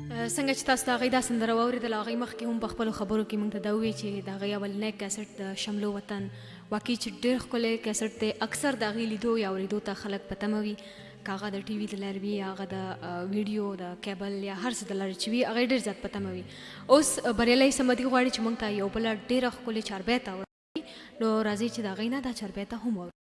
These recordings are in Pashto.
څنګه چې تاسو د هغې دا سندره واورېدله هغې مخکې هم په خپلو خبرو کې موږ ته دا وویل چې د هغې اولنی کیسټ د شملو وطن واقعي چې ډېر ښکلی کیسټ دی. اکثر د هغې لیدو یا اورېدو ته خلک په تمه وي، که هغه د ټي وي د لارې وي یا هغه د ویډیو د کیبل یا هر څه د لارې چې وي هغې ډېر زیات په تمه وي. اوس بریالی صمدي غواړي چې موږ ته یو بله ډېره ښکلې چاربیته وکړي، نو راځئ چې د هغې نه دا چاربیته هم واورو.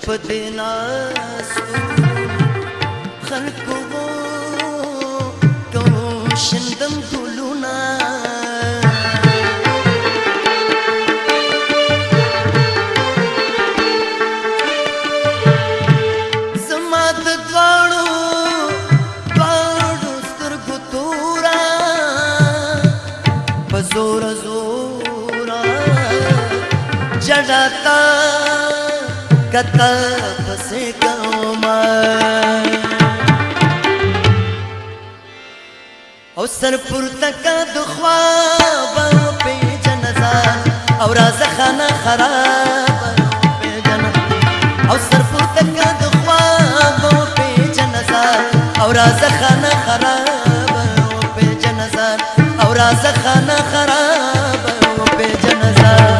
पदेना खलको को शिंदम धुलुना समात द्वाड़ो स्तुर्गु तोरा बजोरा जोरा जड़ाता कता फसे कौमा और सरपुर तक दुख्वाब पे जनजान और खाना खराब पे जन और सरपुर तक दुख्वाब पे जनजान और खाना खराब पे जनजान और खाना खराब पे जनजान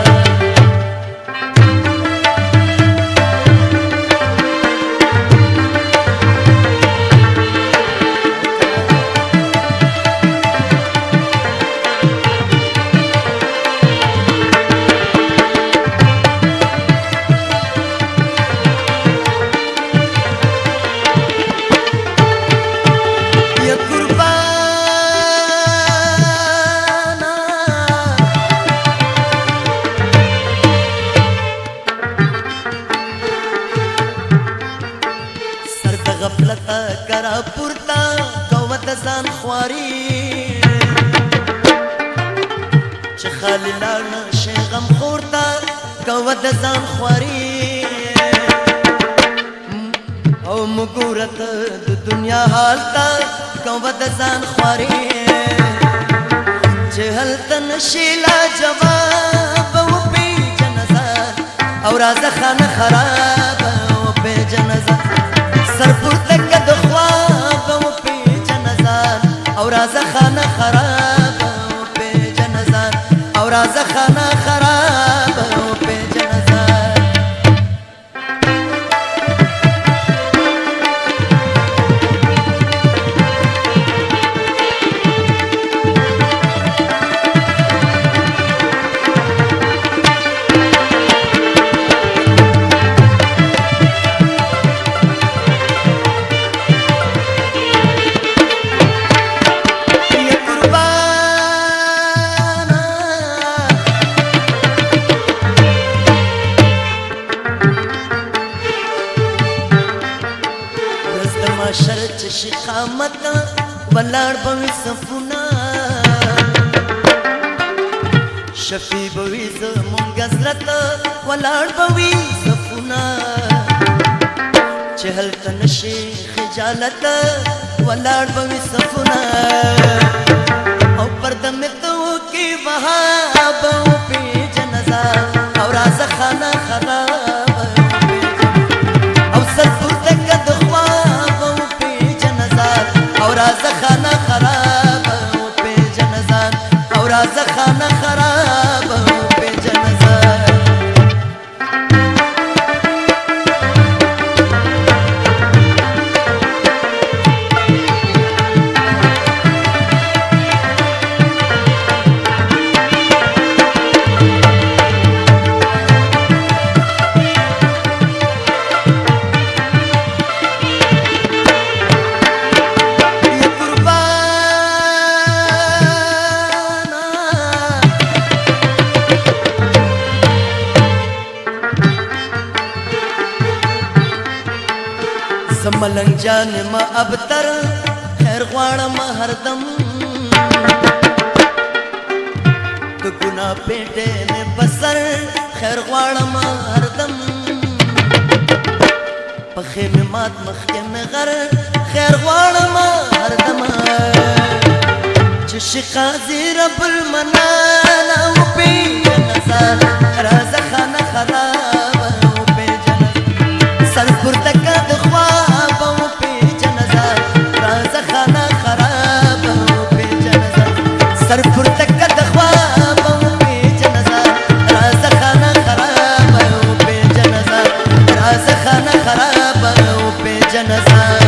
غفلتا کرا پورتا قوت زان خواری چه خالی لارنا شیغم خورتا قوت زان خواری او مگورت دو دنیا حالتا قوت زان خواری چه حلتا نشیلا جواب و پی جنزان او راز خان خراب و پی جنزان सरपुर तक दुख्वाब पे जनजान और खाना खराब पे जनजान और खाना खराब पे जनजान शरच शिकामत वलाड़ बवी सफुना शफी बवी मुंगजरत वलाड़ बवी सफुना चहल तनशे खजालत वलाड़ बवी सफुना और पर्दम तो की वहाब पे जनजा और आज खाना खराब और सरपुर तक और खाना खराब पे जनजान और खाना खराब पे जनजान زملنګ جان ما ابتر خیر غواړم هردم د ګنا پیټه مې بسر خیر غواړم هردم پخې مې مات مخکې مې غر خیر غواړم هردم چې شي قاضي رب المنان او په نظر راز خانه خراب او په جنت سر پر تک د خواب او په جنت راز خانه خراب او په جنت سر پر تک د خواب او په جنت راز خانه خراب او په جنت راز خانه خراب او په جنت